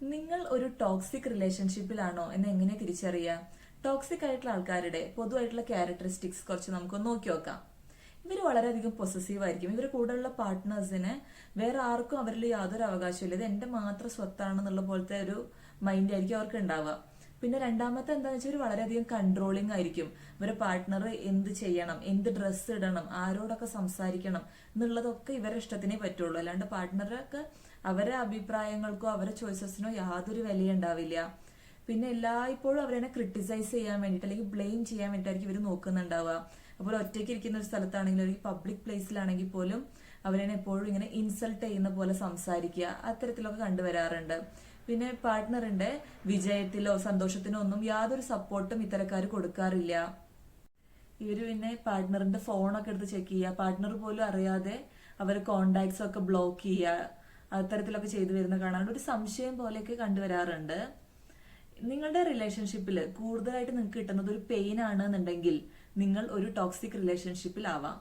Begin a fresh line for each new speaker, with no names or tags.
നിങ്ങൾ ഒരു ടോക്സിക് റിലേഷൻഷിപ്പിലാണോ എന്ന് എങ്ങനെ തിരിച്ചറിയാം? ടോക്സിക് ആയിട്ടുള്ള ആൾക്കാരുടെ പൊതുവായിട്ടുള്ള ക്യാരക്ടറിസ്റ്റിക്സ് കുറച്ച് നമുക്ക് നോക്കി നോക്കാം. ഇവർ വളരെയധികം പൊസസീവ് ആയിരിക്കും. ഇവർ കൂടെയുള്ള പാർട്ട്നേഴ്സിന് വേറെ ആർക്കും അവരിൽ യാതൊരു അവകാശമില്ല, ഇത് എന്റെ മാത്രം സ്വത്താണെന്നുള്ള പോലത്തെ ഒരു മൈൻഡ് ആയിരിക്കും അവർക്ക് ഉണ്ടാവുക. പിന്നെ രണ്ടാമത്തെ എന്താണെന്ന് വെച്ചാൽ ഇവർ വളരെയധികം കൺട്രോളിങ് ആയിരിക്കും. ഇവരെ പാർട്ട്ണർ എന്ത് ചെയ്യണം, എന്ത് ഡ്രസ്സ് ഇടണം, ആരോടൊക്കെ സംസാരിക്കണം എന്നുള്ളതൊക്കെ ഇവരുടെ ഇഷ്ടത്തിനേ പറ്റുള്ളൂ. അല്ലാണ്ട് പാർട്ട്ണറൊക്കെ അവരെ അഭിപ്രായങ്ങൾക്കോ അവരെ ചോയ്സസിനോ യാതൊരു വിലയും ഉണ്ടാവില്ല. പിന്നെ എല്ലായ്പ്പോഴും അവരെ ക്രിട്ടിസൈസ് ചെയ്യാൻ വേണ്ടിയിട്ട് അല്ലെങ്കിൽ ബ്ലെയിം ചെയ്യാൻ വേണ്ടിയിട്ടായിരിക്കും ഇവർ നോക്കുന്നുണ്ടാവുക. അപ്പോൾ ഒറ്റയ്ക്ക് ഇരിക്കുന്ന ഒരു സ്ഥലത്താണെങ്കിലും ഒരു പബ്ലിക് പ്ലേസിലാണെങ്കിൽ പോലും അവരെ എപ്പോഴും ഇങ്ങനെ ഇൻസൾട്ട് ചെയ്യുന്ന പോലെ സംസാരിക്കുക, അത്തരത്തിലൊക്കെ കണ്ടുവരാറുണ്ട്. പിന്നെ പാർട്ട്ണറിന്റെ വിജയത്തിലോ സന്തോഷത്തിനോ ഒന്നും യാതൊരു സപ്പോർട്ടും ഇത്തരക്കാർ കൊടുക്കാറില്ല. ഇവര് പിന്നെ പാർട്ട്ണറിന്റെ ഫോണൊക്കെ എടുത്ത് ചെക്ക് ചെയ്യുക, പാർട്ട്ണർ പോലും അറിയാതെ അവരെ കോണ്ടാക്ട്സ് ഒക്കെ ബ്ലോക്ക് ചെയ്യുക, അത്തരത്തിലൊക്കെ ചെയ്തു വരുന്ന കാണാറുണ്ട്. ഒരു സംശയം പോലെയൊക്കെ കണ്ടുവരാറുണ്ട്. നിങ്ങളുടെ റിലേഷൻഷിപ്പിൽ കൂടുതലായിട്ട് നിങ്ങൾക്ക് കിട്ടുന്നത് ഒരു പെയിൻ ആണെന്നുണ്ടെങ്കിൽ നിങ്ങൾ ഒരു ടോക്സിക് റിലേഷൻഷിപ്പിൽ ആവാം.